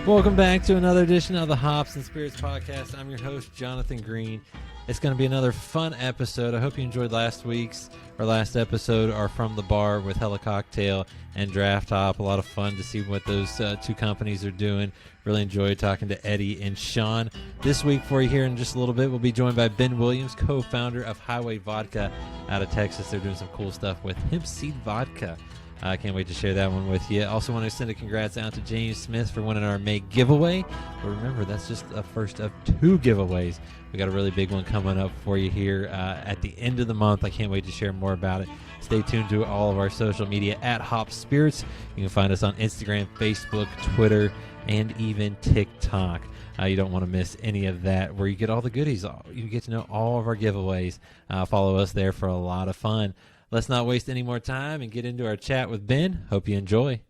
Welcome back to another edition of the Hops and Spirits Podcast. I'm your host, Jonathan Green. It's going to be another fun episode. I hope you enjoyed last episode, our From the Bar with Hella Cocktail and Draft Hop. A lot of fun to see what those two companies are doing. Really enjoyed talking to Eddie and Sean. This week for you here in just a little bit, we'll be joined by Ben Williams, co-founder of Highway Vodka out of Texas. They're doing some cool stuff with hemp seed vodka. I can't wait to share that one with you. Also want to send a congrats out to James Smith for winning our May giveaway. But remember, that's just the first of 2 giveaways. We got a really big one coming up for you here at the end of the month. I can't wait to share more about it. Stay tuned to all of our social media at Hop Spirits. You can find us on Instagram, Facebook, Twitter, and even TikTok. You don't want to miss any of that, where you get all the goodies. You get to know all of our giveaways. Follow us there for a lot of fun. Let's not waste any more time and get into our chat with Ben. Hope you enjoy.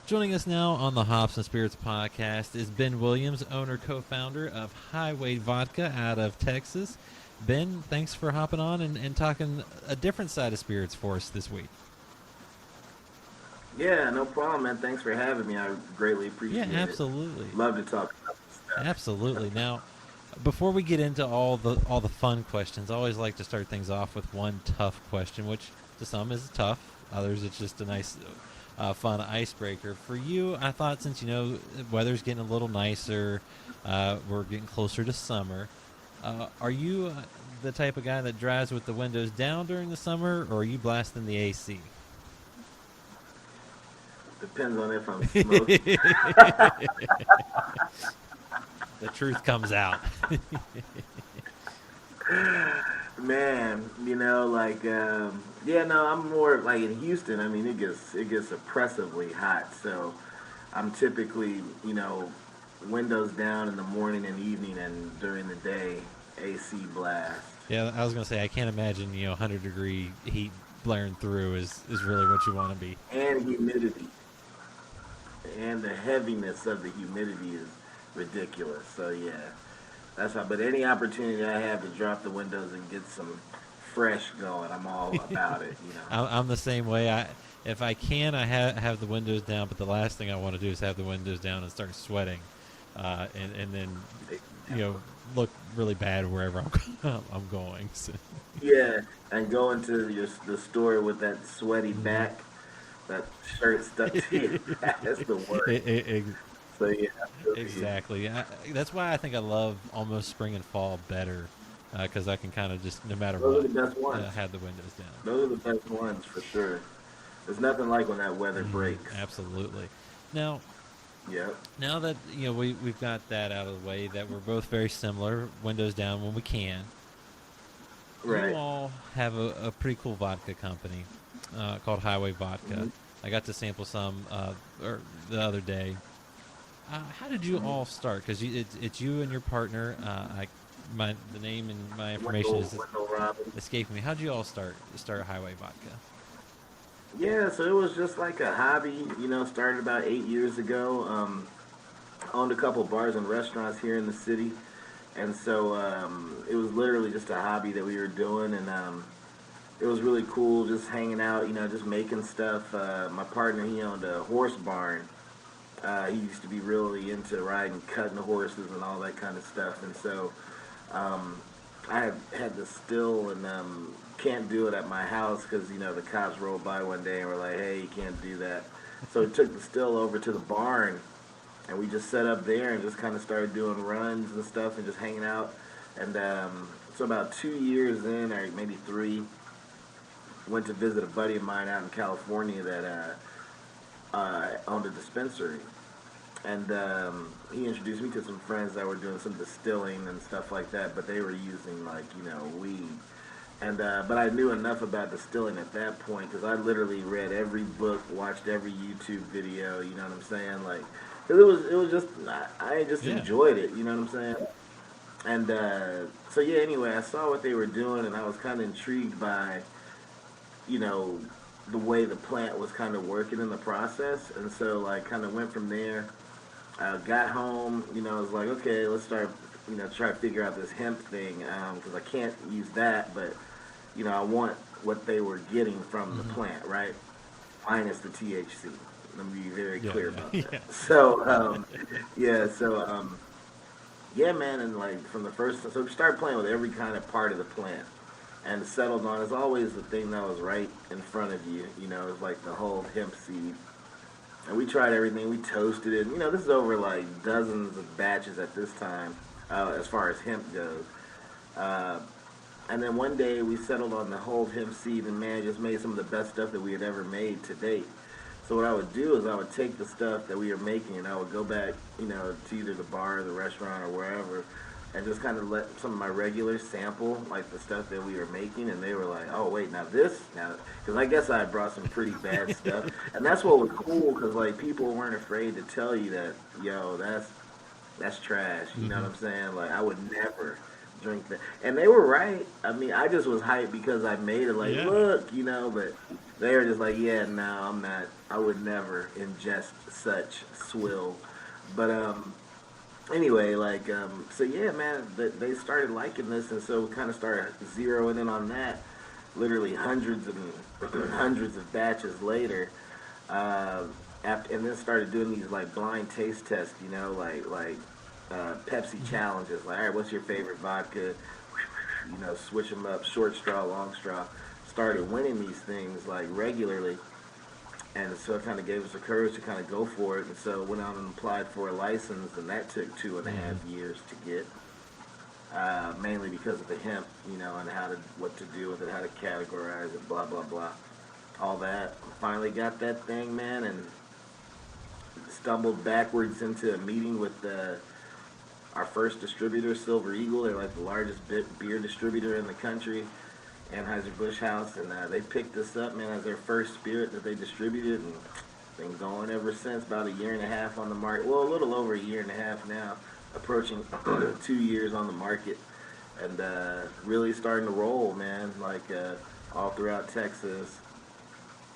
Joining us now on the Hops and Spirits podcast is Ben Williams, owner, co-founder of Highway Vodka out of Texas. Ben, thanks for hopping on and talking a different side of spirits for us this week. Yeah, no problem, man. Thanks for having me. I greatly appreciate it. Yeah, absolutely. Love to talk about this stuff. Absolutely. Now, before we get into all the fun questions, I always like to start things off with one tough question, which to some is tough, others it's just a nice, fun icebreaker. For you, I thought since the weather's getting a little nicer, we're getting closer to summer. Are you the type of guy that drives with the windows down during the summer, or are you blasting the AC? Depends on if I'm smoking. The truth comes out. Man, I'm more like in Houston. I mean, it gets oppressively hot. So I'm typically, windows down in the morning and evening, and during the day, AC blast. Yeah, I was gonna say I can't imagine 100-degree heat blaring through is really what you want to be. And humidity, and the heaviness of the humidity is ridiculous. So yeah, that's how. But any opportunity I have to drop the windows and get some fresh going, I'm all about it. I'm the same way. If I can, I have the windows down, but the last thing I want to do is have the windows down and start sweating, and then look really bad wherever I'm going. So. Yeah, and go into the store with that sweaty back, that shirt stuck to your back. That's the worst. So yeah, exactly. That's why I think I love almost spring and fall better, because I can kind of just, no matter those what, are the best ones. Have the windows down. Those are the best ones for sure. There's nothing like when that weather breaks. Absolutely. Now, Yep. Now that we've got that out of the way, that we're both very similar, windows down when we can. Right. You all have a pretty cool vodka company called Highway Vodka. Mm-hmm. I got to sample some the other day. How did you all start? Because it's you and your partner. The name and my information is escaping me. How did you all start Highway Vodka? Yeah, so it was just like a hobby, started about 8 years ago. Owned a couple bars and restaurants here in the city. And so it was literally just a hobby that we were doing. And it was really cool just hanging out, just making stuff. My partner, he owned a horse barn. He used to be really into riding, cutting the horses and all that kind of stuff. And so I had the still and can't do it at my house because, the cops rolled by one day and were like, hey, you can't do that. So we took the still over to the barn, and we just set up there and just kind of started doing runs and stuff and just hanging out. And so about 2 years in, or maybe 3, went to visit a buddy of mine out in California that owned a dispensary. And he introduced me to some friends that were doing some distilling and stuff like that, but they were using, weed. And but I knew enough about distilling at that point because I literally read every book, watched every YouTube video. You know what I'm saying? Cause it was just I just enjoyed it. You know what I'm saying? And so yeah. Anyway, I saw what they were doing, and I was kind of intrigued by, the way the plant was kind of working in the process, and so kind of went from there. Got home, I was like, okay, let's start, try to figure out this hemp thing, because I can't use that, but, I want what they were getting from the plant, right? Minus the THC. Let me be very Yeah, clear about yeah, that. yeah. So, yeah, so, yeah, man, and like from the first, so we started playing with every kind of part of the plant, and settled on. It's always the thing that was right in front of you. You know, it's like the whole hemp seed, and we tried everything. We toasted it. You know, this is over like dozens of batches at this time, as far as hemp goes. Uh, and then one day we settled on the whole hemp seed, and man, just made some of the best stuff that we had ever made to date. So what I would do is I would take the stuff that we were making, and I would go back, you know, to either the bar, or the restaurant, or wherever, and just kind of let some of my regulars sample like the stuff that we were making, and they were like, "Oh wait, now this, now," because I guess I had brought some pretty bad stuff, and that's what was cool, because like people weren't afraid to tell you that, yo, that's trash. You know what Hmm. I'm saying? Like I would never drink that. And they were right. I mean, I just was hyped because I made it. Like, Yeah. look, you know. But they were just like, yeah, no, I'm not. I would never ingest such swill. But anyway, like so yeah, man. They started liking this, and so we kind of started zeroing in on that. Literally hundreds and hundreds of batches later, after, and then started doing these like blind taste tests, you know, Pepsi Hmm. challenges. Like, all right, what's your favorite vodka? You know, switch them up, short straw, long straw. Started winning these things like regularly, and so it kind of gave us the courage to kind of go for it. And so went out and applied for a license, and that took two and a half Hmm. years to get. Mainly because of the hemp, you know, and what to do with it, how to categorize it, blah blah blah, all that. Finally got that thing, man, and stumbled backwards into a meeting with our first distributor, Silver Eagle. They're like the largest beer distributor in the country, Anheuser-Busch House, and they picked us up, man, as their first spirit that they distributed, and been going ever since. About a year and a half on the market. Well, a little over a year and a half now, approaching 2 years on the market, and really starting to roll, man. Like all throughout Texas,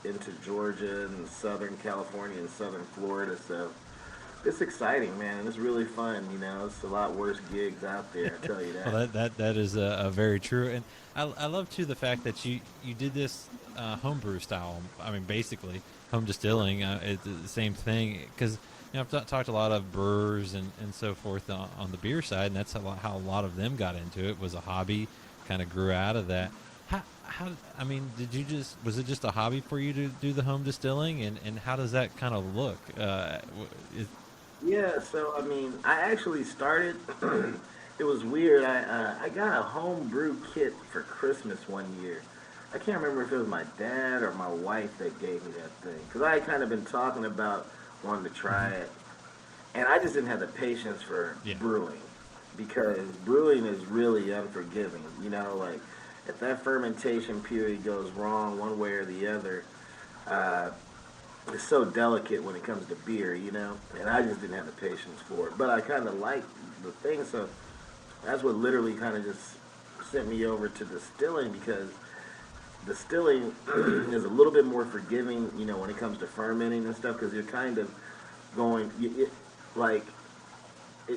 into Georgia and Southern California and Southern Florida. So it's exciting, man. It's really fun. You know, it's a lot worse gigs out there. I tell you Well, that. that is a very true, and I love too the fact that you did this homebrew style. I mean, basically home distilling. It's the same thing because I've talked to a lot of brewers and so forth on the beer side, and that's how a lot of them got into it. Was a hobby, kind of grew out of that. How I mean, did you just was it just a hobby for you to do the home distilling, and how does that kind of look? Is, Yeah. So I mean, I actually started. It was weird. I got a home brew kit for Christmas one year. I can't remember if it was my dad or my wife that gave me that thing, because I had kind of been talking about wanting to try mhm, it, and I just didn't have the patience for yeah, brewing, because brewing is really unforgiving. You know, like if that fermentation period goes wrong one way or the other, uh, it's so delicate when it comes to beer. You know, and I just didn't have the patience for it. But I kind of liked the thing, so that's what literally kind of just sent me over to distilling, because distilling is a little bit more forgiving, you know, when it comes to fermenting and stuff, because you're kind of going, like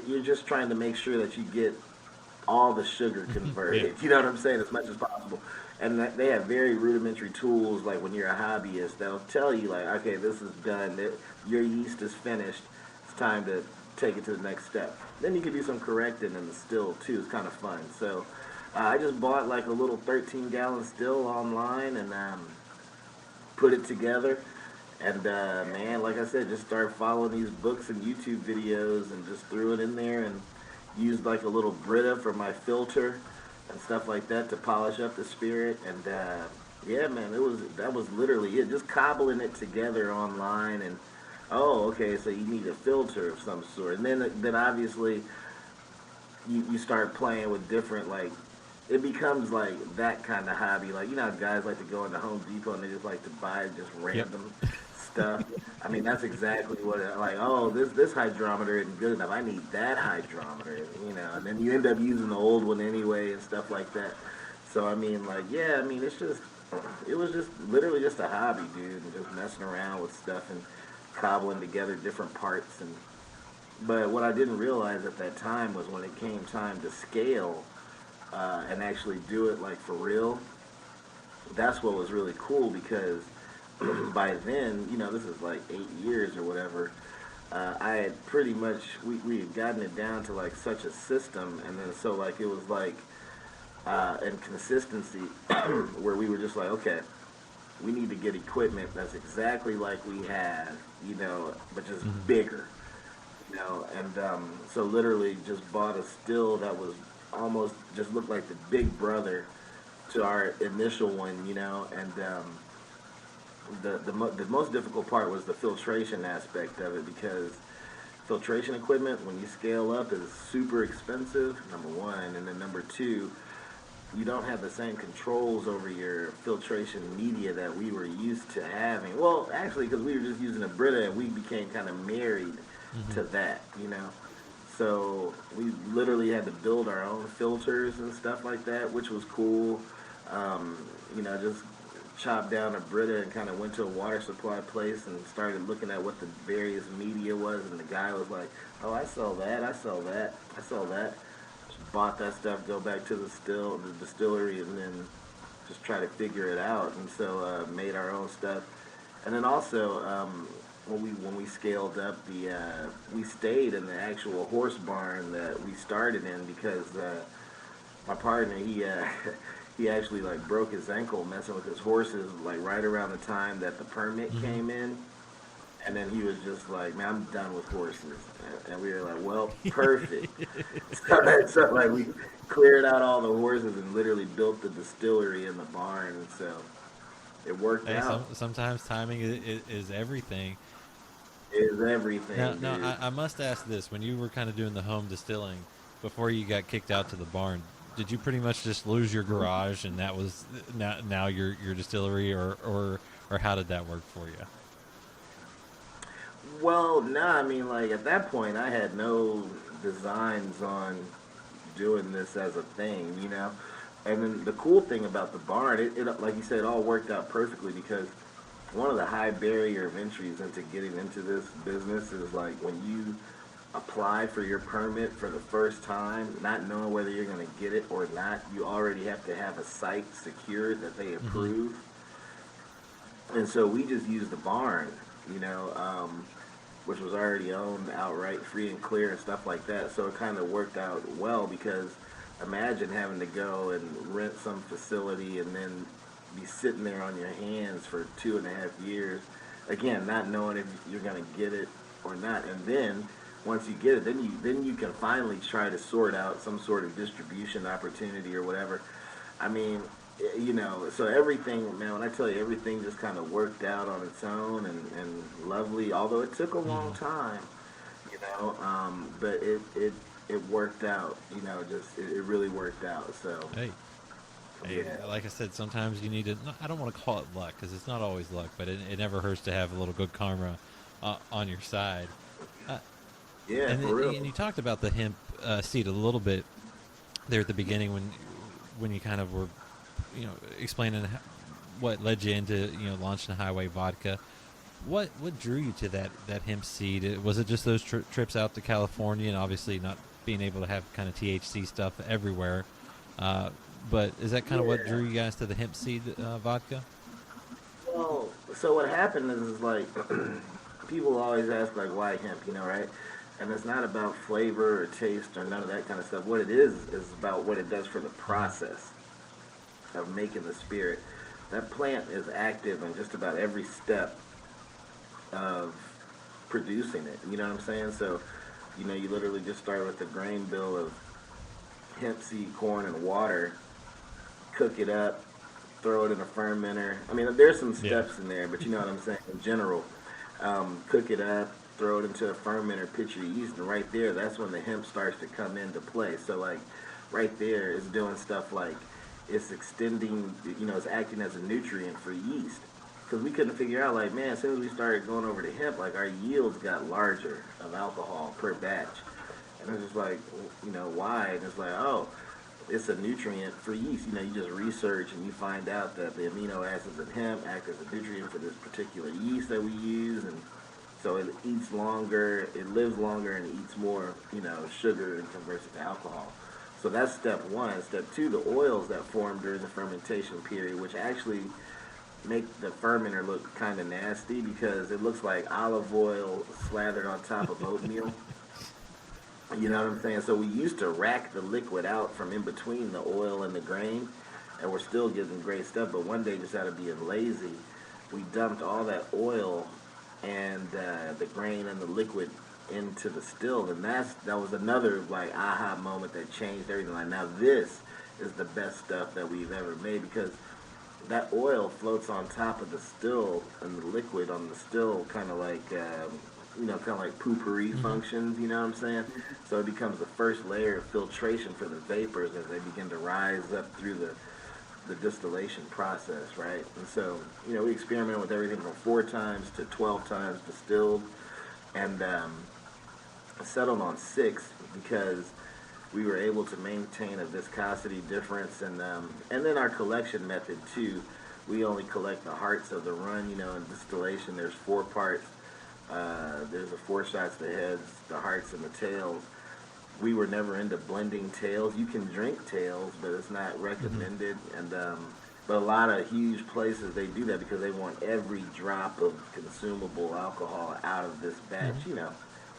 you're just trying to make sure that you get all the sugar yeah, converted. You know what I'm saying? As much as possible. And they have very rudimentary tools, like when you're a hobbyist, that'll tell you, like, okay, this is done. Your yeast is finished. It's time to take it to the next step. Then you can do some correcting in the still too. It's kind of fun. So I just bought like a little 13-gallon still online, and put it together. And man, like I said, just started following these books and YouTube videos, and just threw it in there, and used like a little Brita for my filter and stuff like that to polish up the spirit. And yeah, man, that was literally it. Just cobbling it together online, and oh, okay, so you need a filter of some sort, and then obviously you start playing with different, like, it becomes like that kind of hobby. Like, you know how guys like to go into Home Depot and they just like to buy just yep, random stuff. I mean, that's exactly what like, oh, this hydrometer isn't good enough. I need that hydrometer, you know. And then you end up using the old one anyway and stuff like that. So I mean, like, yeah, I mean, it was just literally just a hobby, dude, and just messing around with stuff and cobbling together different parts. And but what I didn't realize at that time was when it came time to scale, and actually do it like for real. That's what was really cool, because by then, this is like 8 years or whatever. I had pretty much we had gotten it down to like such a system, and then so like it was like and consistency where we were just like, okay, we need to get equipment that's exactly like we have, but just bigger, and so literally just bought a still that was almost just looked like the big brother to our initial one, and the most difficult part was the filtration aspect of it because filtration equipment when you scale up is super expensive, number one, and then number two, you don't have the same controls over your filtration media that we were used to having. Well, actually, because we were just using a Brita and we became kind of married to that, So we literally had to build our own filters and stuff like that, which was cool. Just chopped down a Brita and kind of went to a water supply place and started looking at what the various media was, and the guy was like, "Oh, I sell that, I sell that, I sell that." Just bought that stuff, go back to the distillery, and then just try to figure it out. And so made our own stuff, and then also when we scaled up we stayed in the actual horse barn that we started in because my partner he actually like broke his ankle messing with his horses like right around the time that the permit came in, and then he was just like, "Man, I'm done with horses," and we were like, "Well, perfect." so like we cleared out all the horses and literally built the distillery in the barn, and so it worked Hey, out. sometimes timing is everything. Is everything, Now, dude. I must ask this: when you were kind of doing the home distilling before you got kicked out to the barn, did you pretty much just lose your garage and that was now your distillery, or how did that work for you? Well, no, I mean, like at that point, I had no designs on doing this as a thing, And then the cool thing about the barn, like you said, it all worked out perfectly because one of the high barrier of entries into getting into this business is like when you apply for your permit for the first time, not knowing whether you're going to get it or not, you already have to have a site secured that they Mm-hmm. approve. And so we just used the barn, you know, which was already owned outright, free and clear, and stuff like that. So it kind of worked out well because imagine having to go and rent some facility and then be sitting there on your hands for 2.5 years, again, not knowing if you're going to get it or not. And then once you get it, then you can finally try to sort out some sort of distribution opportunity or whatever. I mean, so everything, man, when I tell you everything just kind of worked out on its own and lovely, although it took a long Mm-hmm. time, but it worked out, it really worked out. So, Hey, hey, yeah, like I said, sometimes you need to. I don't want to call it luck because it's not always luck, but it never hurts to have a little good karma on your side. Uh, yeah, and for real. and you talked about the hemp seed a little bit there at the beginning when you kind of were explaining what led you into launching Highway Vodka. What drew you to that hemp seed? Was it just those trips out to California and obviously not being able to have kind of THC stuff everywhere? Uh, but is that kind of what Yeah. drew you guys to the hemp seed vodka? Well, so what happened is like people always ask like why hemp, right? And it's not about flavor or taste or none of that kind of stuff. What it is about what it does for the Mm-hmm. process of making the spirit. That plant is active in just about every step of producing it. You know what I'm saying? So, you literally just start with the grain bill of hemp seed, corn, and water, cook it up, throw it in a fermenter. I mean, there's some Yeah. steps in there, but you know what I'm saying in general. Cook it up, throw it into a fermenter, pitch your yeast, and right there, that's when the hemp starts to come into play. So, like, right there is doing stuff like it's extending, it's acting as a nutrient for yeast. Because we couldn't figure out, like, man, as soon as we started going over to hemp, like, our yields got larger of alcohol per batch. And it's just like, why? And it's like, oh, it's a nutrient for yeast. You just research and you find out that the amino acids in hemp act as a nutrient for this particular yeast that we use, and so it eats longer, it lives longer, and it eats more, sugar and converts it to alcohol. So that's step one. Step two, the oils that form during the fermentation period, which actually make the fermenter look kind of nasty because it looks like olive oil slathered on top of oatmeal. You know what I'm saying? So we used to rack the liquid out from in between the oil and the grain, and we're still getting great stuff. But one day, just out of being lazy, we dumped all that oil and the grain and the liquid into the still, and that was another like aha moment that changed everything. Like now, this is the best stuff that we've ever made because that oil floats on top of the still, and the liquid on the still kind of like kind of like poopery functions. You know what I'm saying? So it becomes the first layer of filtration for the vapors as they begin to rise up through the distillation process, right? And so we experiment with everything from 4 times to 12 times distilled, and settled on 6 because we were able to maintain a viscosity difference, and then our collection method too. We only collect the hearts of the run. In distillation, there's 4 parts. There's the 4 shots, the heads, the hearts, and the tails. We were never into blending tails. You can drink tails, but it's not recommended. And but a lot of huge places they do that because they want every drop of consumable alcohol out of this batch.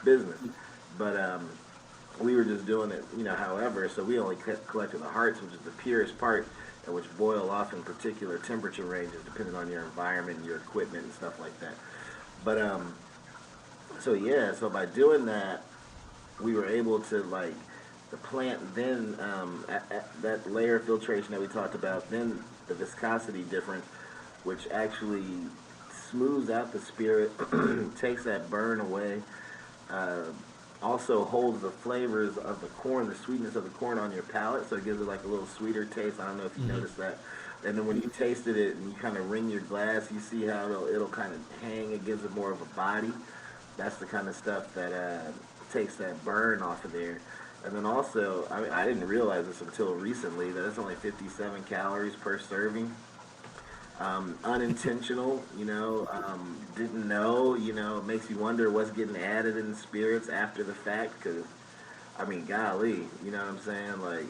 Business. But we were just doing it, however, so we only collected the hearts, which is the purest part, and which boil off in particular temperature ranges depending on your environment and your equipment and stuff like that. But so by doing that, we were able to like the plant then at that layer of filtration that we talked about, then the viscosity difference, which actually smooths out the spirit, takes that burn away. Also holds the flavors of the corn, the sweetness of the corn on your palate, so it gives it like a little sweeter taste. I don't know if you noticed that. And then when you tasted it and you kind of ring your glass, you see how it'll kind of hang. It gives it more of a body. That's the kind of stuff that takes that burn off of there. And then also, I didn't realize this until recently, that it's only 57 calories per serving. Unintentional, didn't know, it makes you wonder what's getting added in the spirits after the fact, because, golly, you know what I'm saying? Like,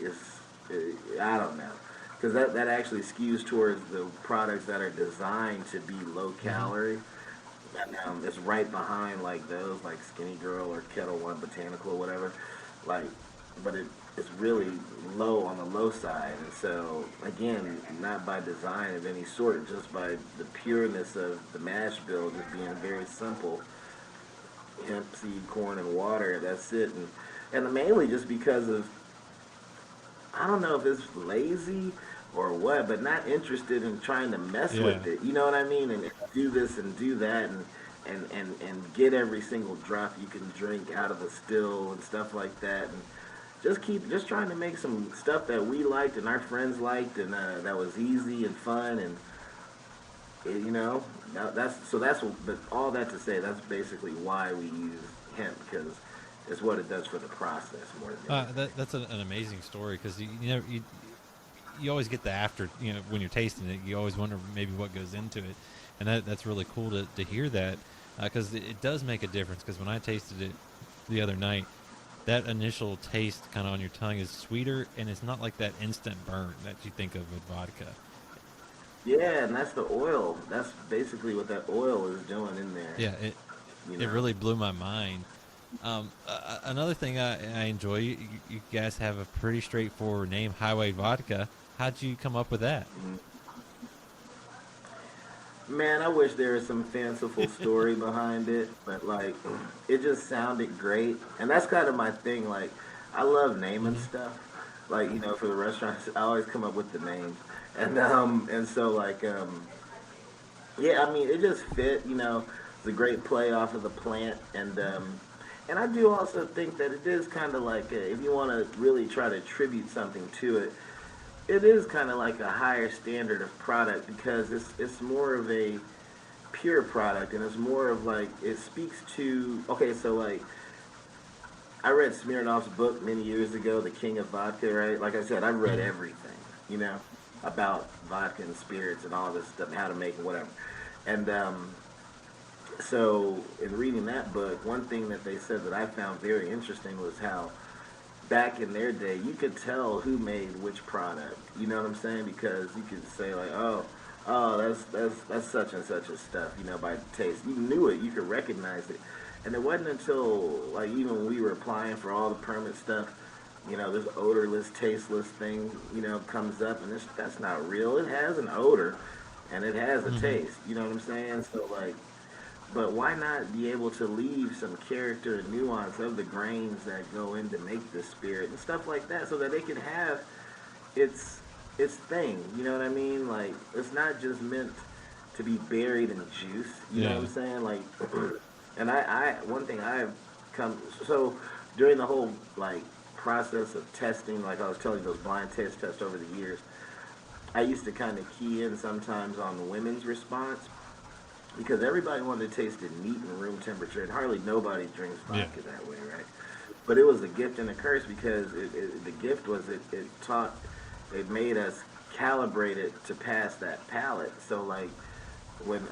I don't know. Because that actually skews towards the products that are designed to be low calorie. And it's right behind, like, those, like Skinny Girl or Kettle One Botanical or whatever. Like, but it's really low on the low side, and so again, not by design of any sort, just by the pureness of the mash bill, just being very simple: hemp seed, corn, and water. That's it, and mainly just because of, I don't know if it's lazy or what, but not interested in trying to mess with it. You know what I mean? And do this and do that, and get every single drop you can drink out of the still and stuff like that, and just trying to make some stuff that we liked and our friends liked, and that was easy and fun, and but all that to say, that's basically why we use hemp, because it's what it does for the process more than anything. That's an amazing story, because you always get the after, when you're tasting it, you always wonder maybe what goes into it, and that's really cool to hear that, because it does make a difference. Because when I tasted it the other night, that initial taste kind of on your tongue is sweeter, and it's not like that instant burn that you think of with vodka. Yeah, and that's the oil. That's basically what that oil is doing in there. Yeah, it really blew my mind. Another thing I enjoy, you guys have a pretty straightforward name, Highway Vodka. How'd you come up with that? Man, I wish there was some fanciful story behind it, but like, it just sounded great, and that's kind of my thing. Like, I love naming stuff. Like, for the restaurants, I always come up with the names, and so like, yeah, it just fit. It's a great play off of the plant, and I do also think that it is kind of like if you want to really try to attribute something to it, it is kind of like a higher standard of product, because it's more of a pure product, and it's more of like, it speaks to, okay, so like, I read Smirnoff's book many years ago, The King of Vodka, right? Like I said, I've read everything, about vodka and spirits and all this stuff, and how to make it, whatever. And so in reading that book, one thing that they said that I found very interesting was how back in their day, you could tell who made which product. You know what I'm saying? Because you could say like, oh, Oh, that's such and such a stuff, by taste. You knew it, you could recognize it, and it wasn't until like even when we were applying for all the permit stuff, this odorless, tasteless thing, comes up, and that's not real. It has an odor, and it has a Hmm. taste. You know what I'm saying? So like, but why not be able to leave some character and nuance of the grains that go in to make the spirit and stuff like that, so that they can have its its thing. You know what I mean? Like it's not just meant to be buried in juice. You know what Yeah. I'm saying? Like, and I one thing I've come so during the whole like process of testing, like I was telling you, those blind taste tests over the years, I used to kind of key in sometimes on the women's response because everybody wanted to taste it neat and room temperature, and hardly nobody drinks Yeah. vodka that way, right? But it was a gift and a curse because the gift was it taught, it made us calibrate it to pass that palate. So like when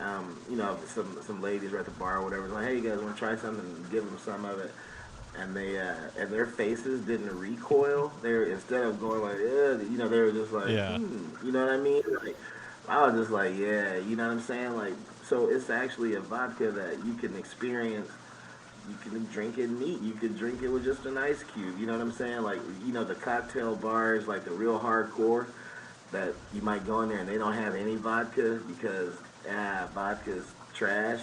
some ladies were at the bar or whatever, like, hey, you guys want to try something? And give them some of it, and they and their faces didn't recoil. They were, instead of going like, they were just like, Yeah. you know what I mean? Like, I was just like, yeah, you know what I'm saying? Like, so it's actually a vodka that you can experience. You can drink it neat. You could drink it with just an ice cube. You know what I'm saying? Like, the cocktail bars, like the real hardcore, that you might go in there and they don't have any vodka because vodka's trash.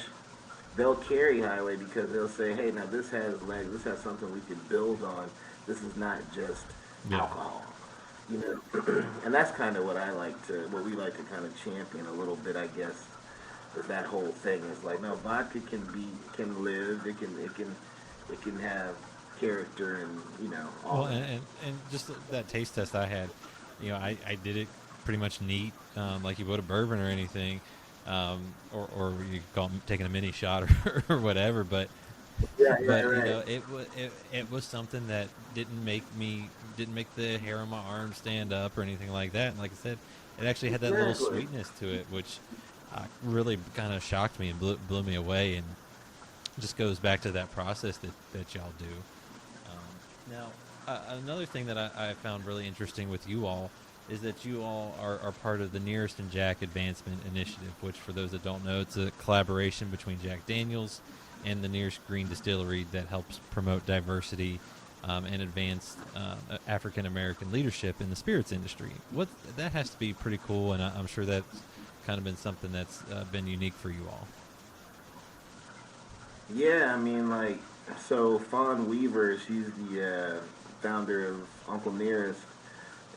They'll carry Highway because they'll say, hey, now this has legs. This has something we can build on. This is not just Yeah. alcohol. And that's kind of what we like to kind of champion a little bit, I guess, is that whole thing. Is like, no, vodka can live. It can have character and all Well, of that. and just that taste test I had, I did it pretty much neat, like you would a bourbon or anything, or you could call it taking a mini shot or whatever. Yeah, yeah, But right. it was something that didn't make the hair on my arm stand up or anything like that. And like I said, it actually had that little Exactly. sweetness to it, which really kind of shocked me and blew me away. And just goes back to that process that y'all do. Now, another thing that I found really interesting with you all is that you all are part of the Nearest and Jack Advancement Initiative, which, for those that don't know, it's a collaboration between Jack Daniels and the Nearest Green Distillery that helps promote diversity and advance African American leadership in the spirits industry. What that has to be pretty cool, and I'm sure that's kind of been something that's been unique for you all. Yeah, I mean, like, so Fawn Weaver, she's the founder of Uncle Nearest,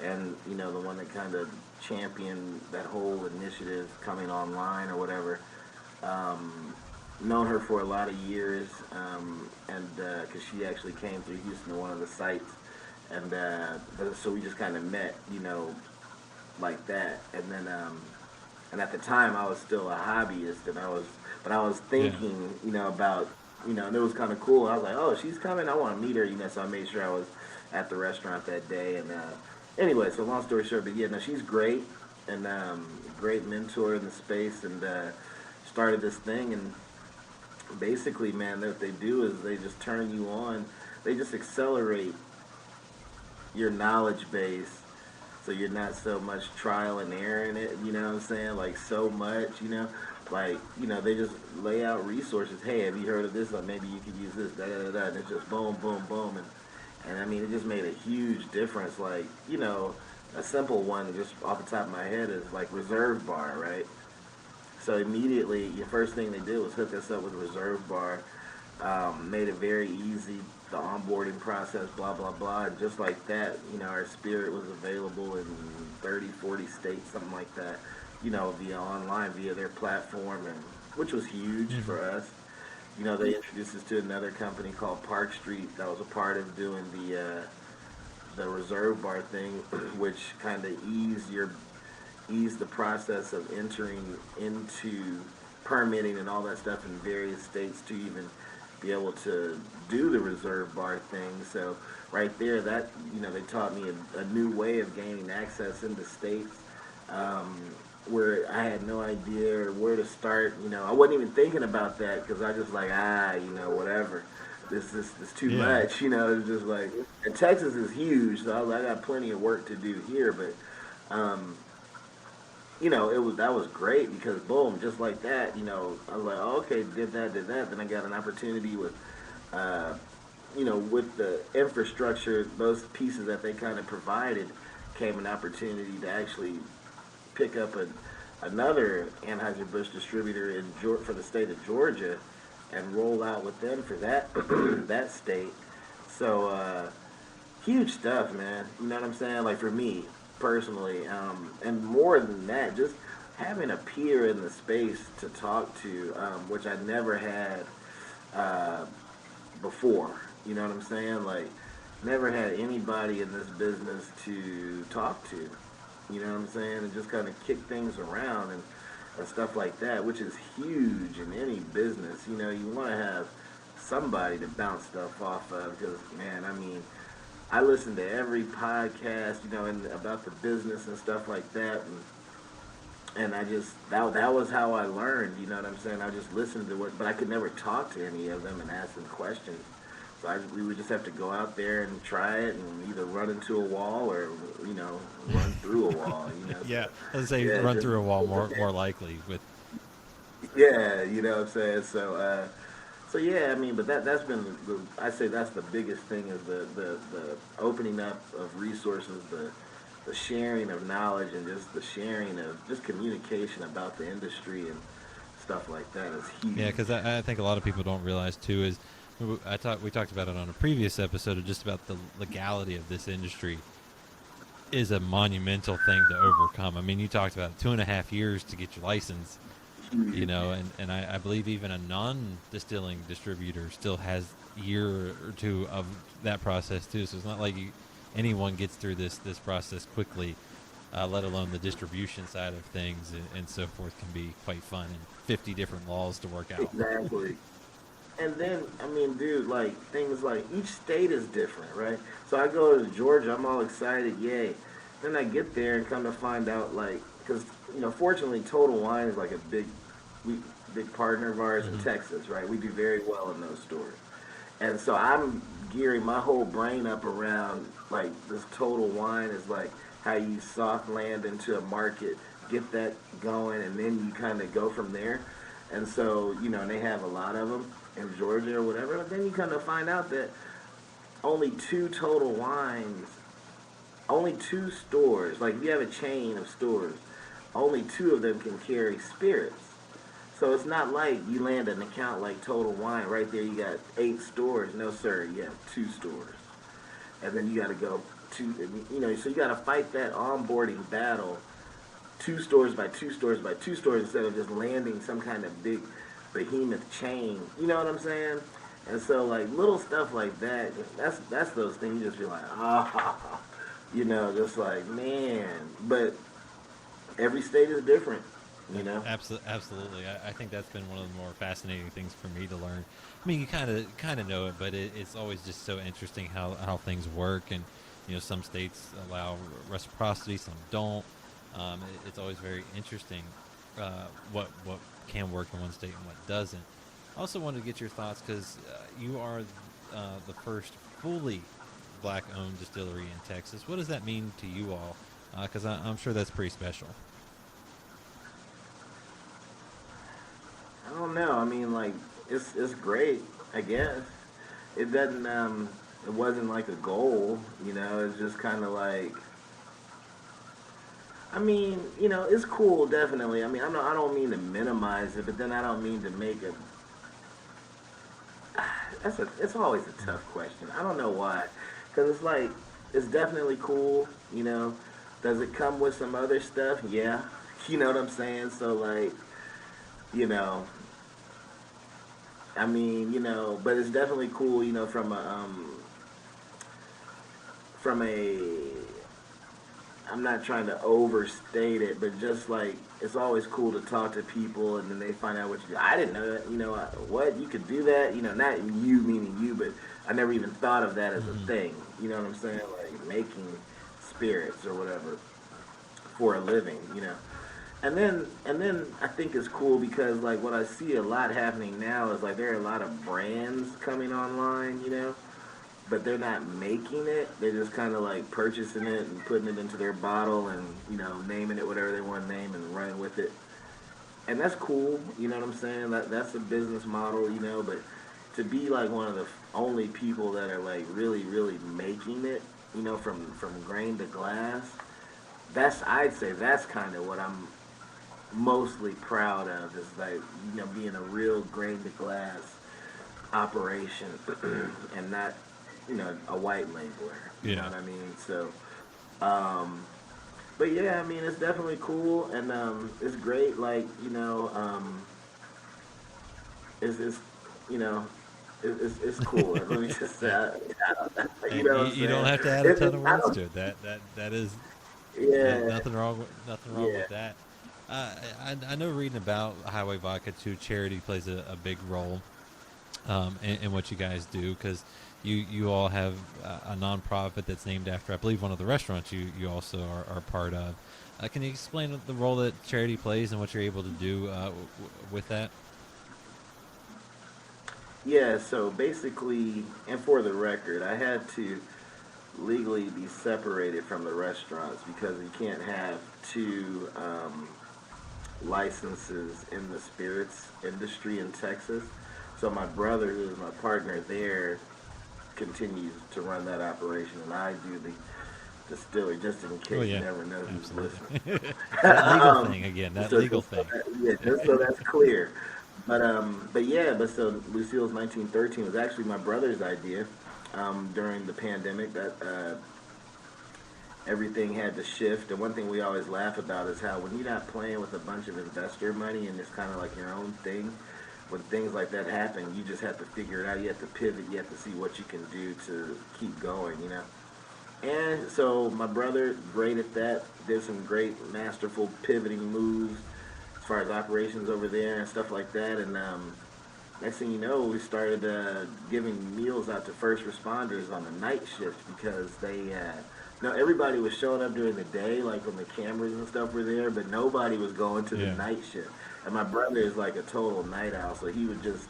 and the one that kind of championed that whole initiative coming online or whatever. Um, Known her for a lot of years, and because she actually came through Houston to one of the sites, and so we just kind of met, like that, and at the time I was still a hobbyist, but I was Yeah. thinking, about, and it was kind of cool. I was like, oh, she's coming. I want to meet her, so I made sure I was at the restaurant that day. And anyway, so long story short, but yeah, no, she's great and great mentor in the space, and started this thing, and basically, man, what they do is they just turn you on. They just accelerate your knowledge base so you're not so much trial and error in it, you know what I'm saying? Like so much, like, they just lay out resources. Hey, have you heard of this? Like maybe you could use this, da da da da, and it's just boom, boom, boom, and I mean it just made a huge difference. Like, a simple one just off the top of my head is like Reserve Bar, right? So immediately, the first thing they did was hook us up with Reserve Bar, made it very easy, the onboarding process, blah, blah, blah. And just like that, our spirit was available in 30, 40 states, something like that, via online, via their platform, and which was huge Hmm. for us. They introduced us to another company called Park Street that was a part of doing the Reserve Bar thing, which kind of ease the process of entering into permitting and all that stuff in various states to even be able to do the reserve bar thing. So right there, that they taught me a new way of gaining access into states, um, where I had no idea where to start. I wasn't even thinking about that because I just like whatever. This too Yeah. much. It's just like, and Texas is huge, so I got plenty of work to do here, but um, that was great because boom, just like that, I was like, oh, okay, did that. Then I got an opportunity with, uh, with the infrastructure, those pieces that they kind of provided, came an opportunity to actually pick up another Anheuser-Busch distributor for the state of Georgia and roll out with them for that that state. So huge stuff, man. You know what I'm saying? Like for me personally, and more than that, just having a peer in the space to talk to, which I never had uh, before. You know what I'm saying? Like never had anybody in this business to talk to. You know what I'm saying? And just kind of kick things around and stuff like that, which is huge in any business. You want to have somebody to bounce stuff off of because, man, I mean, I listen to every podcast, about the business and stuff like that, and I just that was how I learned. You know what I'm saying? I just listened to what, but I could never talk to any of them and ask them questions. So we would just have to go out there and try it, and either run into a wall or run through a wall. Yeah, So, let's say yeah, run through a wall more likely with. yeah, you know what I'm saying. So yeah, I mean, but that's been I say that's the biggest thing is the opening up of resources, the sharing of knowledge, and just the sharing of just communication about the industry and stuff like that is huge. Yeah, because I think a lot of people don't realize too is we talked about it on a previous episode of just about the legality of this industry is a monumental thing to overcome. I mean, you talked about 2.5 years to get your license, and I believe even a non-distilling distributor still has a year or two of that process too. So it's not like anyone gets through this process quickly, let alone the distribution side of things and so forth can be quite fun and 50 different laws to work out. Exactly. And then, I mean, dude, like things like each state is different, right? So I go to Georgia, I'm all excited, yay. Then I get there and come to find out, like, because fortunately, Total Wine is like a big partner of ours in Texas, right? We do very well in those stores, and so I'm gearing my whole brain up around like this Total Wine is like how you soft land into a market, get that going, and then you kind of go from there. And so, and they have a lot of them in Georgia or whatever. But then you kind of find out that only two Total Wines, only two stores, like if you have a chain of stores, only two of them can carry spirits. So it's not like you land an account like Total Wine. Right there you got 8 stores. No, sir, you have 2 stores. And then you got to go to, so you got to fight that onboarding battle 2 stores by 2 stores by 2 stores instead of just landing some kind of big behemoth chain. You know what I'm saying? And so like little stuff like that, that's those things you just be like, just like, man. But every state is different, Absolutely. I think that's been one of the more fascinating things for me to learn. I mean, you kind of know it, but it's always just so interesting how things work. And some states allow reciprocity, some don't. It's always very interesting what can work in one state and what doesn't. I also wanted to get your thoughts because you are the first fully black-owned distillery in Texas. What does that mean to you all? Because I'm sure that's pretty special. I don't know. I mean, like it's great. I guess it doesn't. It wasn't like a goal. It's just kind of like. I mean, it's cool, definitely. I mean, I don't mean to minimize it, but then I don't mean to make it. It's always a tough question. I don't know why, because it's like it's definitely cool. Does it come with some other stuff? Yeah, you know what I'm saying. So like, I mean, but it's definitely cool. From a I'm not trying to overstate it, but just like it's always cool to talk to people, and then they find out what you do. I didn't know that. What you could do that. Not you meaning you, but I never even thought of that as a thing. You know what I'm saying? Like making spirits or whatever for a living. And then I think it's cool because like what I see a lot happening now is like there are a lot of brands coming online. but they're not making it. They're just kind of like purchasing it and putting it into their bottle and naming it whatever they want to name and running with it. And that's cool. You know what I'm saying? That's a business model. But to be like one of the only people that are like really really making it, from grain to glass, I'd say that's kind of what I'm mostly proud of, is like being a real grain to glass operation and not a white labeler. You know Yeah. what I mean? So, um, but yeah, I mean it's definitely cool and it's great. Like it's you know it's cool. Let me just say, you Hey, know you, what I'm you don't saying? have to add a ton It, of I words don't, to it. That is yeah, nothing wrong yeah. with that. I know reading about Highway Vodka too. Charity plays a big role in what you guys do, because you all have a nonprofit that's named after, I believe, one of the restaurants you also are part of. Can you explain the role that charity plays and what you're able to do with that? Yeah, so basically, and for the record, I had to legally be separated from the restaurants because you can't have two licenses in the spirits industry in Texas. So my brother, who is my partner there, continues to run that operation, and I do the distillery, just in Oh case you yeah, never know who's listening. absolutely. That legal um, thing again. That so legal just so thing. that, yeah, just so that's clear. But yeah, but so Lucille's 1913 was actually my brother's idea during the pandemic. That everything had to shift. And one thing we always laugh about is how when you're not playing with a bunch of investor money and it's kind of like your own thing, when things like that happen, you just have to figure it out. You have to pivot. You have to see what you can do to keep going. And so my brother, great at that, did some great masterful pivoting moves as far as operations over there and stuff like that. And next thing you know, we started giving meals out to first responders on the night shift because everybody was showing up during the day, like when the cameras and stuff were there, but nobody was going to the Yeah. night shift. And my brother is like a total night owl, so he would just,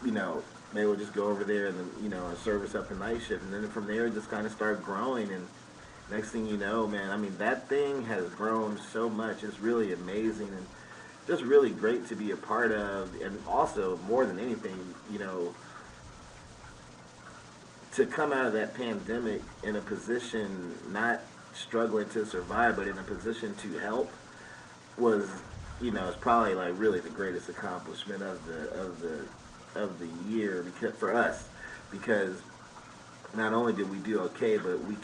you know, they would just go over there and service up the night shift, and then from there it just kind of started growing. And next thing you know, man, I mean that thing has grown so much. It's really amazing and just really great to be a part of, and also more than anything, to come out of that pandemic in a position not struggling to survive, but in a position to help was, it's probably like really the greatest accomplishment of the year because for us, because not only did we do okay, but we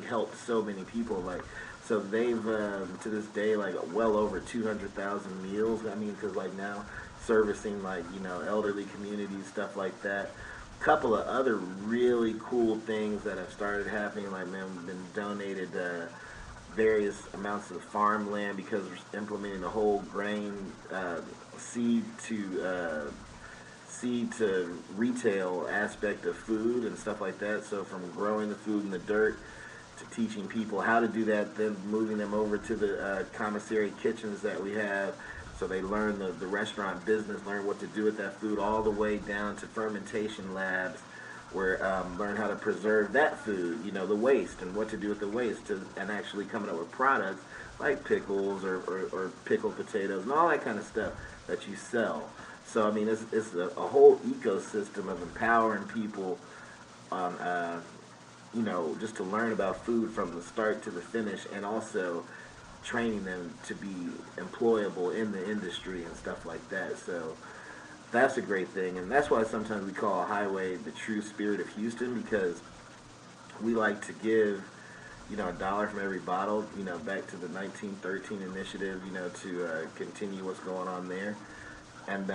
helped so many people. Like, so they've to this day like well over 200,000 meals. I mean, because like now servicing like elderly communities, stuff like that. Couple of other really cool things that have started happening. Like, man, we've been donated various amounts of farmland because we're implementing the whole grain seed to seed to retail aspect of food and stuff like that. So from growing the food in the dirt to teaching people how to do that, then moving them over to the commissary kitchens that we have, so they learn the restaurant business, learn what to do with that food, all the way down to fermentation labs where learn how to preserve that food, the waste and what to do with the waste, and actually coming up with products like pickles or pickled potatoes and all that kind of stuff that you sell. So I mean, it's a whole ecosystem of empowering people on just to learn about food from the start to the finish, and also training them to be employable in the industry and stuff like that. So that's a great thing, and that's why sometimes we call Highway the true spirit of Houston, because we like to give a dollar from every bottle, back to the 1913 initiative, to continue what's going on there. And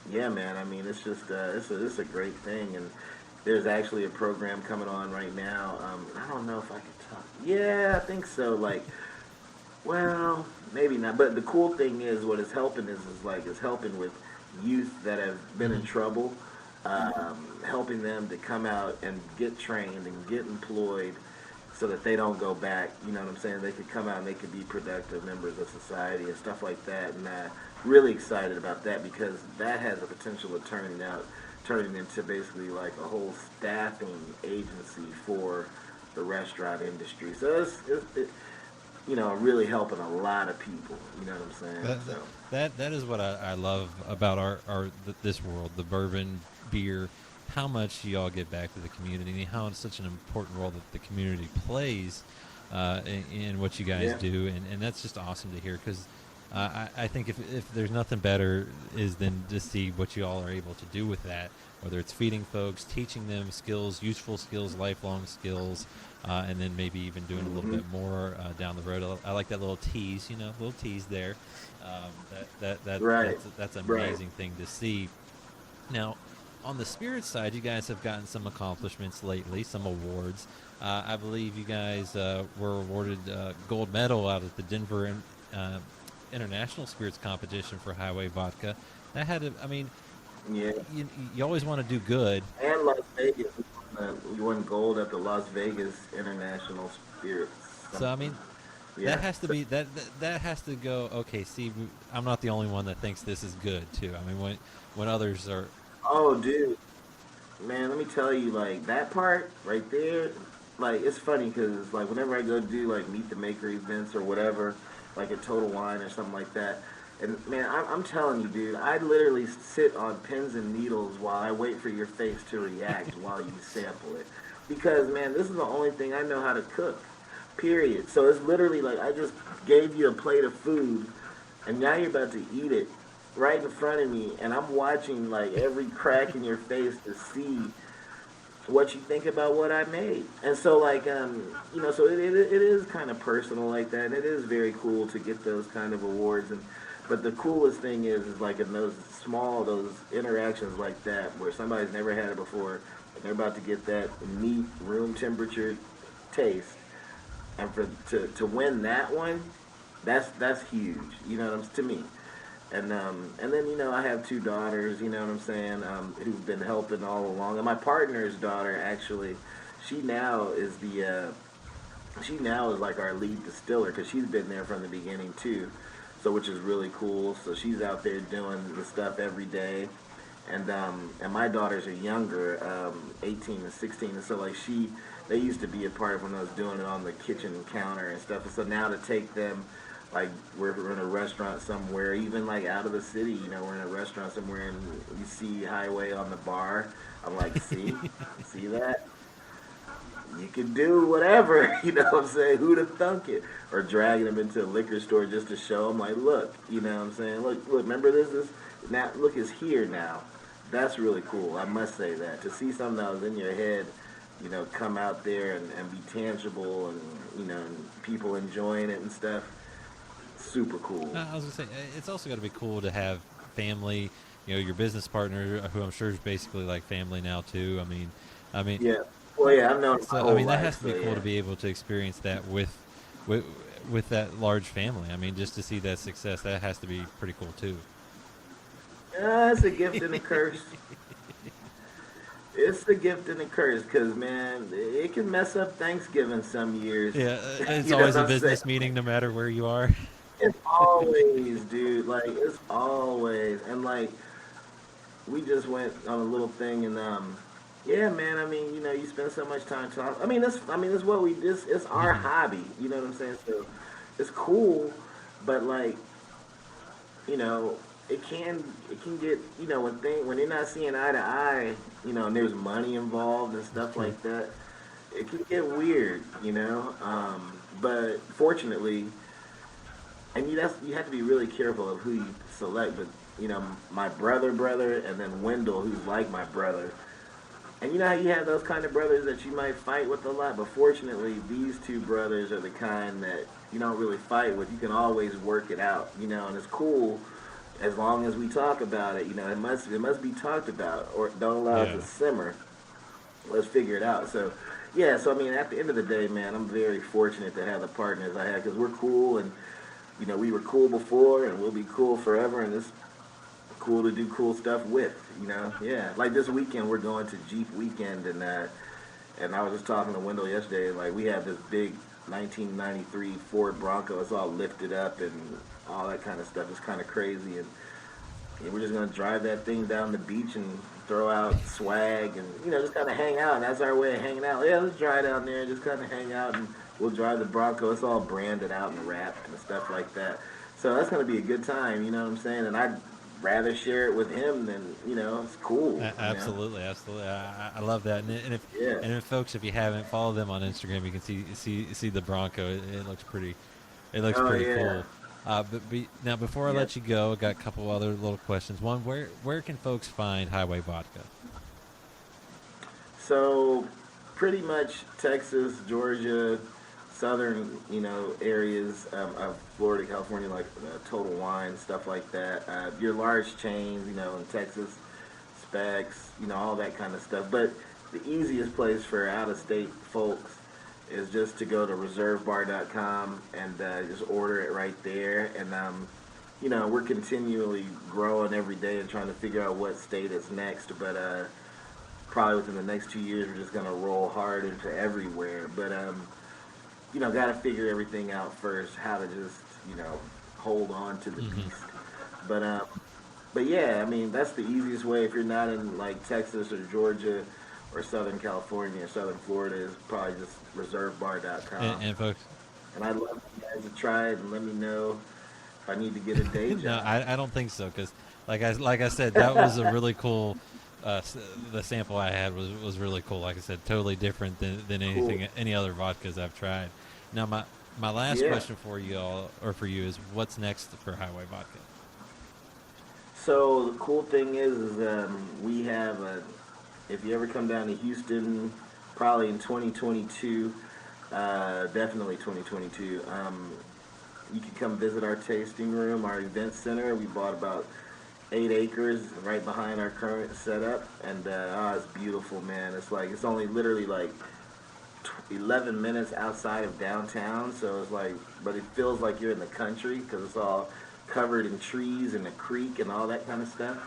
yeah, man, I mean, it's just it's a great thing. And there's actually a program coming on right now. I don't know if I could talk. Yeah, I think so. Like, well, maybe not. But the cool thing is, what it's helping is helping with youth that have been in Hmm. trouble, helping them to come out and get trained and get employed, so that they don't go back. You know what I'm saying? They could come out and they could be productive members of society and stuff like that. And really excited about that because that has the potential of turning out turning into basically like a whole staffing agency for the restaurant industry. So really helping a lot of people. You know what I'm saying? That So that is what I love about this world, the bourbon beer. How much y'all get back to the community, and how it's such an important role that the community plays in what you guys yeah, do, and that's just awesome to hear. Because I think if there's nothing better is than to see what you all are able to do with that, whether it's feeding folks, teaching them skills, useful skills, lifelong skills, and then maybe even doing a little hmm bit more down the road. I like that little tease, little tease there. right, That's an right. amazing thing to see. Now, on the spirit side, you guys have gotten some accomplishments lately, some awards. I believe you guys were awarded gold medal out at the Denver uh, International Spirits Competition for Highway Vodka. That had, I mean, Yeah, you always want to do good. and Las Vegas. We won gold at the Las Vegas International Spirits So I something. mean, that Yeah. has to be that has to go. Okay, see, I'm not the only one that thinks this is good too. I mean, when others are, Oh, dude, man, let me tell you, like that part right there, like it's funny because like whenever I go do like meet the maker events or whatever, like at Total Wine or something like that, and man, I'm telling you, dude, I literally sit on pins and needles while I wait for your face to react while you sample it, because man, this is the only thing I know how to cook. Period. So it's literally like I just gave you a plate of food, and now you're about to eat it right in front of me, and I'm watching like every crack in your face to see what you think about what I made. And so like so it is kind of personal like that, and it is very cool to get those kind of awards. And but the coolest thing is like in those interactions like that where somebody's never had it before and they're about to get that neat room temperature taste, and to win that one, that's huge. You know what I'm to me. And then I have two daughters. You know what I'm saying? Who've been helping all along. And my partner's daughter actually, she now is she now is like our lead distiller because she's been there from the beginning too. So which is really cool. So she's out there doing the stuff every day. And my daughters are younger, 18 and 16, and so like they used to be a part of when I was doing it on the kitchen counter and stuff. And so now to take them, like we're in a restaurant somewhere, even like out of the city, we're in a restaurant somewhere and you see Highway on the bar. I'm like, see that? You can do whatever, you know what I'm saying? Who'd have thunk it? Or dragging them into a liquor store just to show them, like, look, you know what I'm saying? Look, remember this? Now, look, it's here now. That's really cool. I must say that. To see something that was in your head, come out there and be tangible and, and people enjoying it and stuff, super cool. I was gonna say, it's also got to be cool to have family. Your business partner, who I'm sure is basically like family now too. I mean, Yeah. Well, yeah, I've known it my so I whole mean that has life, to so be cool yeah. to be able to experience that with with that large family. I mean, just to see that success, that has to be pretty cool too. It's a gift and a curse. It's a gift and a curse because, man, it can mess up Thanksgiving some years. Yeah, it's You know always what a I'm saying? business meeting, no matter where you are. It's always, dude. Like, it's always. And, like, we just went on a little thing and, yeah, man, I mean, you spend so much time talking. That's what it's our hobby. You know what I'm saying? So it's cool, but, like, you know, it can get when they're not seeing eye to eye, and there's money involved and stuff True. like that, it can get weird. But fortunately, and you have to be really careful of who you select. But my brother, and then Wendell, who's like my brother. And you know how you have those kind of brothers that you might fight with a lot, but fortunately, these two brothers are the kind that you don't really fight with. You can always work it out, and it's cool as long as we talk about it. It must be talked about, or don't allow it Yeah. to simmer. Let's figure it out. So, yeah. So I mean, at the end of the day, man, I'm very fortunate to have the partners I have because we're cool, and we were cool before, and we'll be cool forever, and it's cool to do cool stuff with. Yeah. Like this weekend, we're going to Jeep Weekend, and I was just talking to Wendell yesterday. Like we have this big 1993 Ford Bronco. It's all lifted up and all that kind of stuff. It's kind of crazy, and we're just gonna drive that thing down the beach and throw out swag, and just kind of hang out. And that's our way of hanging out. Yeah, let's drive down there and just kind of hang out, and we'll drive the Bronco. It's all branded out and wrapped and stuff like that. So that's going to be a good time. You know what I'm saying? And I'd rather share it with him than it's cool. Absolutely, absolutely. I love that. And if Yeah. and if folks, if you haven't followed them on Instagram, you can see the Bronco. It looks pretty. It looks Oh pretty yeah. cool. Now, before I Yeah. let you go, I got a couple other little questions. One, where can folks find Highway Vodka? So pretty much Texas, Georgia, southern, areas of Florida, California, like Total Wine, stuff like that. Your large chains, in Texas, Specs, all that kind of stuff. But the easiest place for out-of-state folks is just to go to reservebar.com and just order it right there. And we're continually growing every day and trying to figure out what state is next. But probably within the next 2 years, we're just gonna roll hard into everywhere. But got to figure everything out first, how to just hold on to the beast. But yeah, I mean that's the easiest way if you're not in like Texas or Georgia or Southern California or Southern Florida is probably just reservebar.com. And folks, And I'd love you guys to try it and let me know if I need to get a day job. no, I don't think so, because like I said, that was a really cool. The sample I had was really cool. Like I said, totally different than anything Cool. any other vodkas I've tried. Now my last Yeah. question for you all, or for you, is what's next for Highway Vodka? So the cool thing is we have if you ever come down to Houston, probably in 2022, definitely 2022, you can come visit our tasting room, our event center. We bought about 8 acres right behind our current setup, and it's beautiful, man. It's only literally like 11 minutes outside of downtown, so it's like, but it feels like you're in the country because it's all covered in trees and a creek and all that kind of stuff.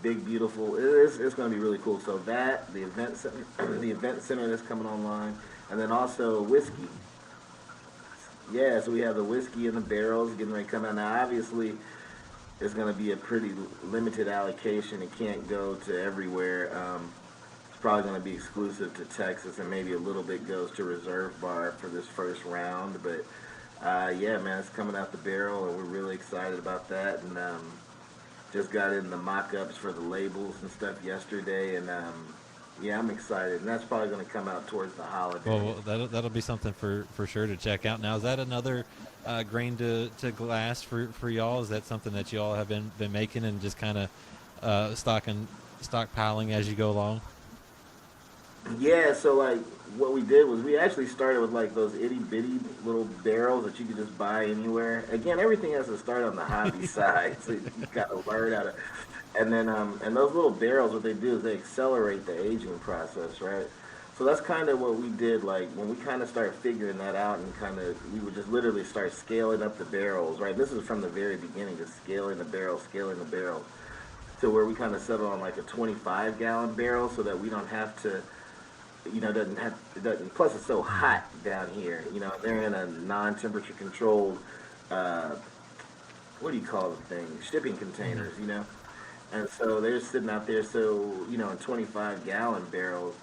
Big, beautiful. It's going to be really cool. So that the event center, the event center that's coming online, and then also whiskey. Yeah, so we have the whiskey in the barrels getting ready to come out. Now, obviously, it's going to be a pretty limited allocation. It can't go to everywhere. It's probably going to be exclusive to Texas, and maybe a little bit goes to Reserve Bar for this first round. But yeah, man, it's coming out the barrel, and we're really excited about that. And just got in the mock-ups for the labels and stuff yesterday, and yeah, I'm excited. And that's probably going to come out towards the holidays. Well, that'll be something for sure to check out. Now, is that another grain to glass for y'all? Is that something that y'all have been making and just kind of stockpiling as you go along? Yeah, so like what we did was we actually started with like those itty bitty little barrels that you could just buy anywhere. Again, everything has to start on the hobby side, so you got to learn how to. And then and those little barrels, what they do is they accelerate the aging process, right? So that's kind of what we did. Like when we kind of started figuring that out, and we would just literally start scaling up the barrels, right? This is from the very beginning, just scaling the barrel, to where we kind of settled on like a 25-gallon barrel, so that we don't have to. Plus it's so hot down here. They're in a non-temperature controlled, what do you call the thing? Shipping containers, And so they're sitting out there, so, in 25-gallon barrels,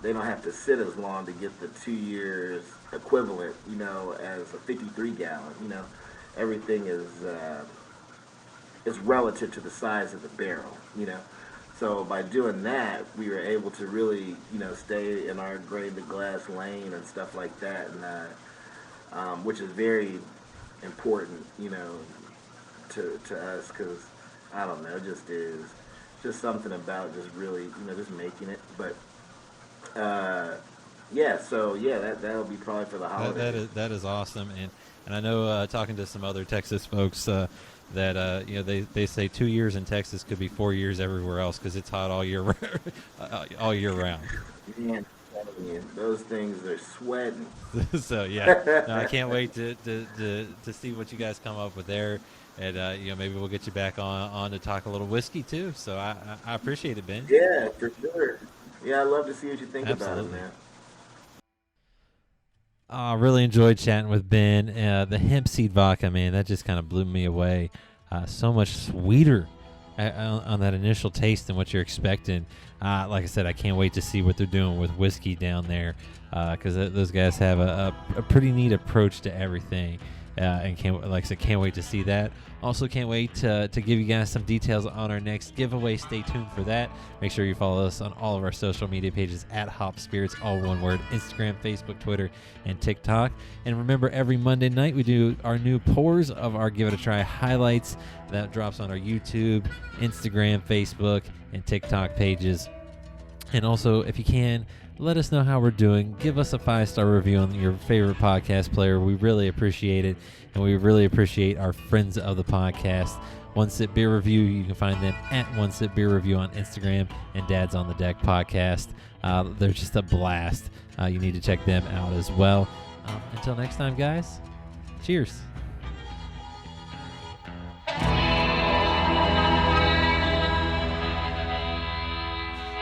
they don't have to sit as long to get the 2 years equivalent, as a 53-gallon, Everything is relative to the size of the barrel, So by doing that, we were able to really, stay in our grain to glass lane and stuff like that, and which is very important, to us, because I don't know, it just is just something about just really, just making it. But yeah, so yeah, that'll be probably for the holidays. That is awesome, and I know talking to some other Texas folks. That they say 2 years in Texas could be 4 years everywhere else because it's hot all year all year round. Man, I'm telling you, those things are sweating. So yeah, no, I can't wait to see what you guys come up with there, and maybe we'll get you back on to talk a little whiskey too. So I appreciate it, Ben. Yeah, for sure. Yeah, I'd love to see what you think Absolutely. about it, man. I really enjoyed chatting with Ben. The hemp seed vodka, man, that just kind of blew me away. So much sweeter on that initial taste and what you're expecting. Like I said, I can't wait to see what they're doing with whiskey down there, because those guys have a pretty neat approach to everything. And can't wait to see that. Also, can't wait to give you guys some details on our next giveaway. Stay tuned for that. Make sure you follow us on all of our social media pages at Hop Spirits, all one word: Instagram, Facebook, Twitter, and TikTok. And remember, every Monday night we do our new pours of our Give It a Try highlights. That drops on our YouTube, Instagram, Facebook, and TikTok pages. And also, if you can, let us know how we're doing. Give us a 5-star review on your favorite podcast player. We really appreciate it, and we really appreciate our friends of the podcast. One Sip Beer Review, you can find them at One Sip Beer Review on Instagram, and Dad's on the Deck podcast. They're just a blast. You need to check them out as well. Until next time, guys, cheers.